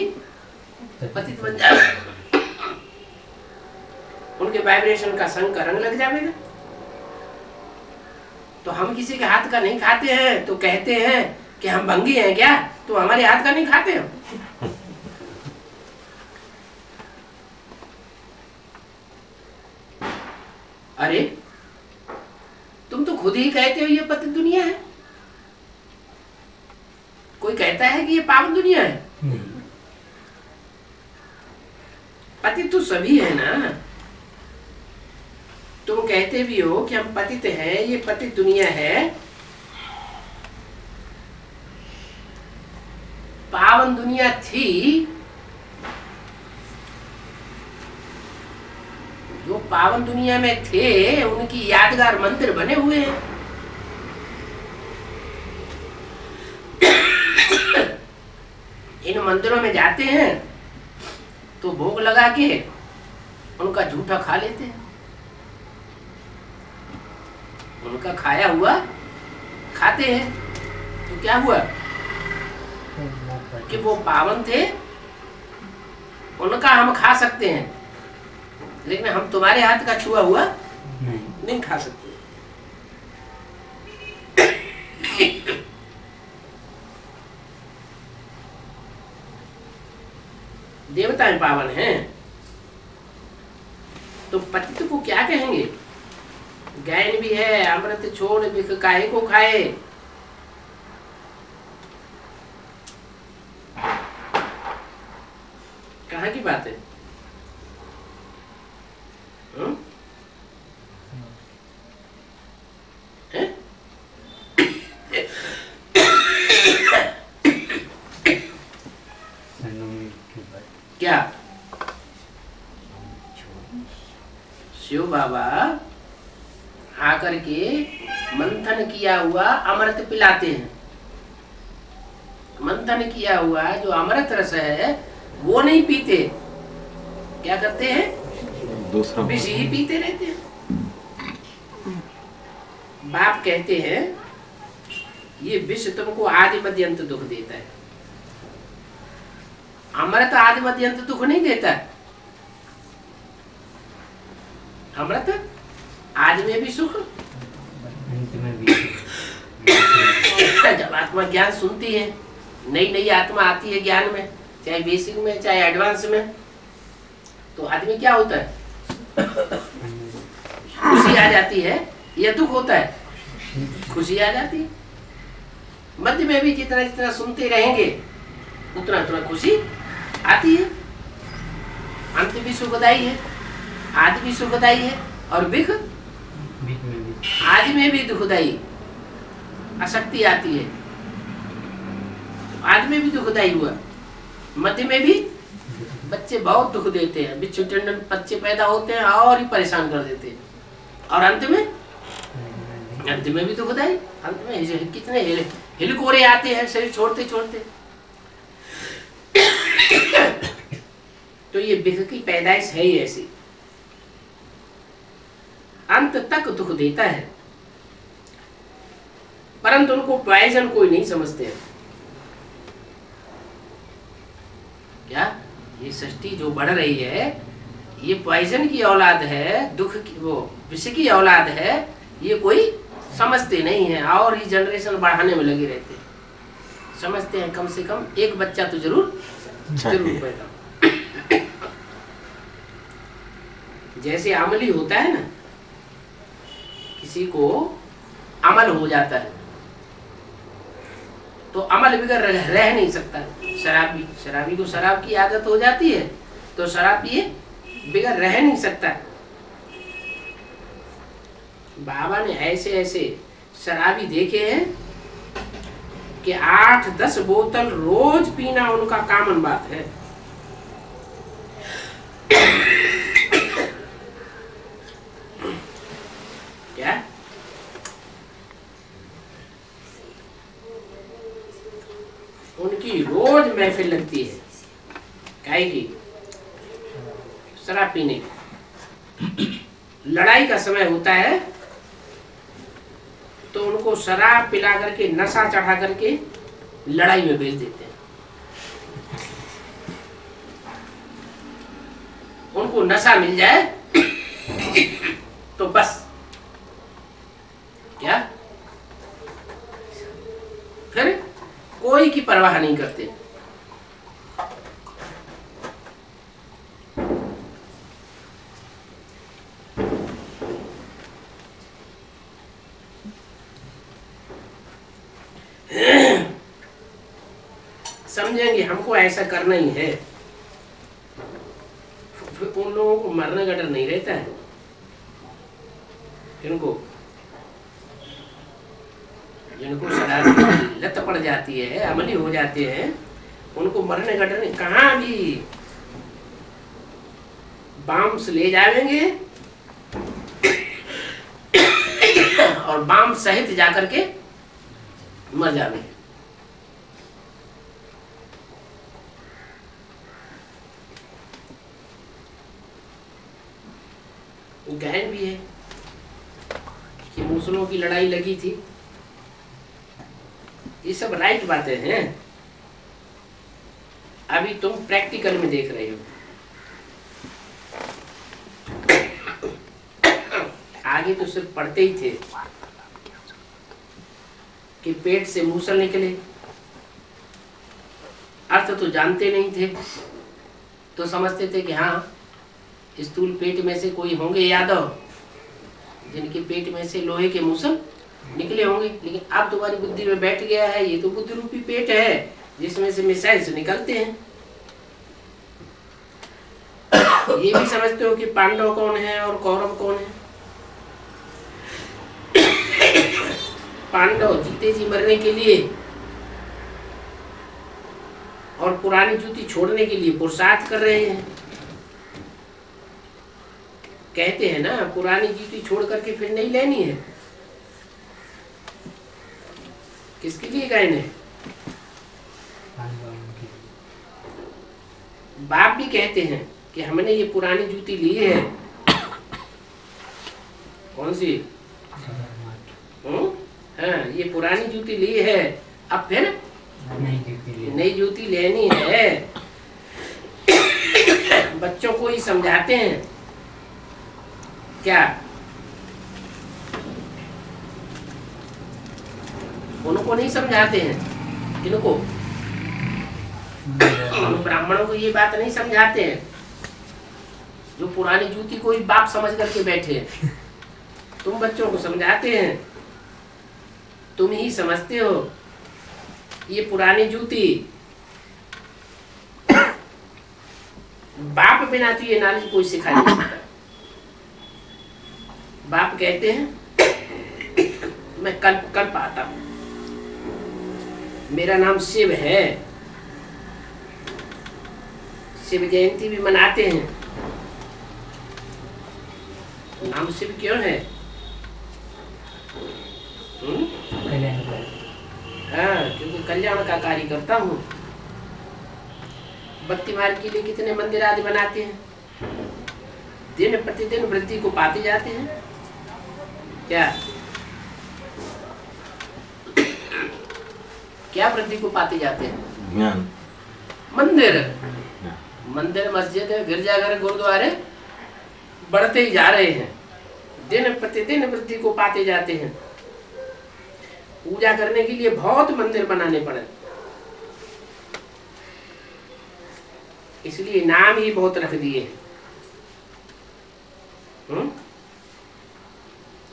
पतित बन जाएगा। उनके वाइब्रेशन का संग का रंग लग जाएगा। तो हम किसी के हाथ का नहीं खाते हैं तो कहते हैं कि हम भंगी हैं क्या, तो हमारे हाथ का नहीं खाते हो। अरे तुम तो खुद ही कहते हो ये पतित दुनिया है। कोई कहता है कि ये पावन दुनिया है? पतित तो सभी है ना। तुम कहते भी हो कि हम पतित हैं, ये पतित दुनिया है। पावन दुनिया थी, जो पावन दुनिया में थे उनकी यादगार मंदिर बने हुए हैं। इन मंदिरों में जाते हैं तो भोग लगा के उनका झूठा खा लेते हैं। उनका खाया हुआ खाते हैं, तो क्या हुआ कि वो पावन थे, उनका हम खा सकते हैं, लेकिन हम तुम्हारे हाथ का छुआ हुआ नहीं खा सकते। देवताएं पावन हैं, तो पतित को क्या कहेंगे? ज्ञान भी है, अमृत छोड़ बिख काहे को खाए। कहाँ की बात है? क्या शिव बाबा आकर के मंथन किया हुआ अमृत पिलाते हैं। मंथन किया हुआ जो अमृत रस है वो नहीं पीते, क्या करते हैं? दूसरा विष ही पीते रहते हैं। बाप कहते हैं ये विष तुमको आदि मध्य अंत दुख देता है। अमृत आदि मध्य अंत दुख नहीं देता। अमृत आदि में भी सुख, अंत में भी जब आत्मा ज्ञान सुनती है, नई नई आत्मा आती है ज्ञान में, चाहे बेसिक में चाहे एडवांस में, तो आदमी क्या होता है? खुशी आ जाती है या दुख होता है? खुशी आ जाती है। मध्य में भी जितना जितना सुनते रहेंगे उतना उतना खुशी आती है। अंत भी सुखदायी है, आदि भी सुखदायी है, और बिख बीच में भी आदि में भी दुखदायी आसक्ति आती है। आदि में भी दुखदायी हुआ, मध्य में भी बच्चे बहुत दुख देते हैं। बिच्छू टंडन बच्चे पैदा होते हैं और ही परेशान कर देते हैं, और अंत में भी दुखदायी। अंत में कितने हिलकोरे आते हैं शरीर छोड़ते छोड़ते। तो ये बिख की पैदाइश है ही ऐसी, अंत तक दुख देता है, परंतु उनको पॉइजन कोई नहीं समझते हैं। क्या ये सृष्टि जो बढ़ रही है ये पॉइजन की औलाद है, दुख की, वो विष की औलाद है, ये कोई समझते नहीं है, और ये जनरेशन बढ़ाने में लगे रहते हैं। समझते हैं कम से कम एक बच्चा तो जरूर पैदा। जैसे अमली होता है ना, किसी को अमल हो जाता है तो अमल बिगड़ रह नहीं सकता। शराबी को शराब की आदत हो जाती है तो शराब पिए बिगड़ रह नहीं सकता। बाबा ने ऐसे ऐसे शराबी देखे हैं कि 8-10 बोतल रोज पीना उनका कॉमन बात है। क्या उनकी रोज महफिल लगती है, काहे की? शराब पीने की। लड़ाई का समय होता है तो उनको शराब पिला करके, नशा चढ़ा करके लड़ाई में भेज देते हैं। उनको नशा मिल जाए तो बस, क्या फिर कोई की परवाह नहीं करते। समझेंगे हमको ऐसा करना ही है, फिर उन लोगों को मरने का डर नहीं रहता है। जिनको शराब की लत पड़ जाती है, अमली हो जाते हैं, उनको मरने का डर नहीं। कहाँ भी बाम्स ले जाएंगे और बाम सहित जाकर के मर जाएंगे। गहन भी है कि मुसलों की लड़ाई लगी थी, ये सब राइट बातें हैं। अभी तुम प्रैक्टिकल में देख रहे हो, आगे तो सिर्फ पढ़ते ही थे कि पेट से मूसल निकले, अर्थ तो जानते नहीं थे, तो समझते थे कि हाँ स्थूल पेट में से कोई होंगे यादव जिनके पेट में से लोहे के मूसल निकले होंगे। लेकिन अब तुम्हारी बुद्धि में बैठ गया है ये तो बुद्धि रूपी पेट है जिसमें से मिसाइल्स निकलते हैं। ये भी समझते हो कि पांडव कौन है और कौरव कौन है। पांडव जीते जी मरने के लिए और पुरानी जूती छोड़ने के लिए पुरुषार्थ कर रहे हैं। कहते हैं ना पुरानी जूती छोड़ करके फिर नहीं लेनी है। किसके लिए गए ने? बाप भी कहते हैं कि हमने ये पुरानी जूती ली है। कौन सी? है हाँ, ये पुरानी जूती ली है, अब फिर नई जूती लेनी है। बच्चों को ही समझाते हैं क्या? उनको नहीं समझाते हैं। किनको? ब्राह्मणों को ये बात नहीं समझाते हैं जो पुरानी जूती को ही बाप समझ करके बैठे हैं। तुम बच्चों को समझाते हैं, तुम ही समझते हो ये पुरानी जूती। बाप बिना तो ये नॉलेज कोई सिखा नहीं सकता। बाप कहते हैं मैं कल आता हूं, मेरा नाम शिव है, शिव जयंती भी मनाते हैं। नाम शिव क्यों है? हाँ, क्योंकि कल्याण का कार्य करता हूँ। बत्ती मार के लिए कितने मंदिर आदि बनाते हैं, दिन प्रतिदिन वृद्धि को पाते जाते हैं। क्या क्या वृद्धि को पाते जाते हैं? ज्ञान। मंदिर मस्जिद गिरजाघर गुरुद्वारे बढ़ते ही जा रहे हैं, दिन प्रतिदिन वृद्धि को पाते जाते हैं। पूजा करने के लिए बहुत मंदिर बनाने पड़े, इसलिए नाम ही बहुत रख दिए।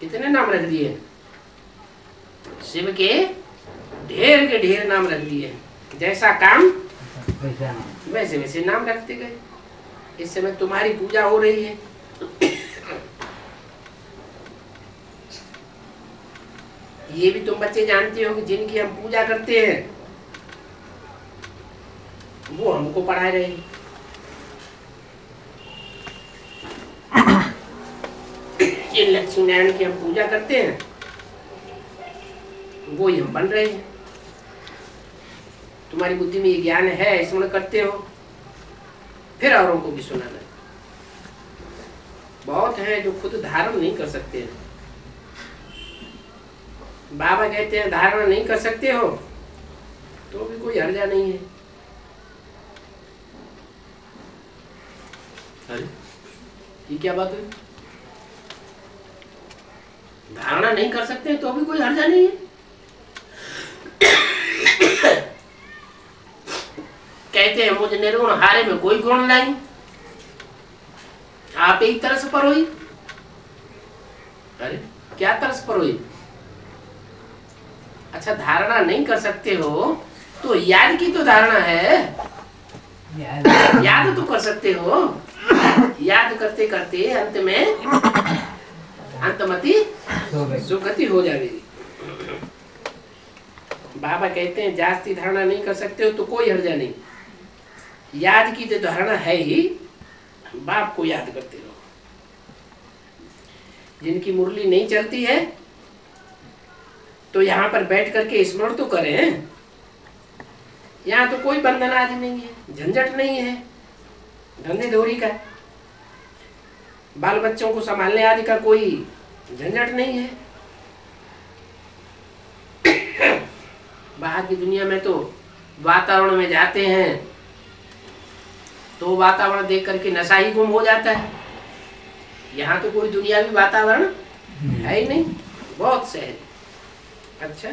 कितने नाम रख दिए? शिव के ढेर नाम रख दिए। जैसा काम वैसे वैसे नाम रखते गए। इस समय तुम्हारी पूजा हो रही है, ये भी तुम बच्चे जानते हो कि जिनकी हम पूजा करते हैं वो हमको पढ़ा रहे हैं। जिन लक्ष्मी नारायण की हम पूजा करते हैं वो ही हम बन रहे हैं। तुम्हारी बुद्धि में ये ज्ञान है, स्मरण करते हो, फिर औरों को भी सुनाना। बहुत है जो खुद धारण नहीं कर सकते हैं। बाबा कहते हैं धारण नहीं कर सकते हो तो भी कोई हर्जा नहीं है। अरे ये क्या बात हुई? धारणा नहीं कर सकते तो भी कोई हर्जा नहीं है। कहते हैं मुझ निर्गुण हारे में कोई गुण नहीं, आप एक तरस पर हुई। अरे क्या तरस पर हुई? अच्छा, धारणा नहीं कर सकते हो तो याद की तो धारणा है, याद तो कर सकते हो। याद करते करते अंत में अंतमति सुगति हो जाएगी। बाबा कहते हैं जास्ती धारणा नहीं कर सकते हो तो कोई हर्जा नहीं, याद की तो धारणा है ही, बाप को याद करते रहो। जिनकी मुरली नहीं चलती है तो यहाँ पर बैठ करके स्मरण तो करें। यहाँ तो कोई बंधन आदि नहीं है, झंझट नहीं है धंधे धोरी का, बाल बच्चों को संभालने आदि का कोई झंझट नहीं है। बाहर की दुनिया में तो वातावरण में जाते हैं तो वातावरण देख करके नशा ही गुम हो जाता है। यहाँ तो कोई दुनियावी वातावरण है ही नहीं, बहुत सहज। अच्छा।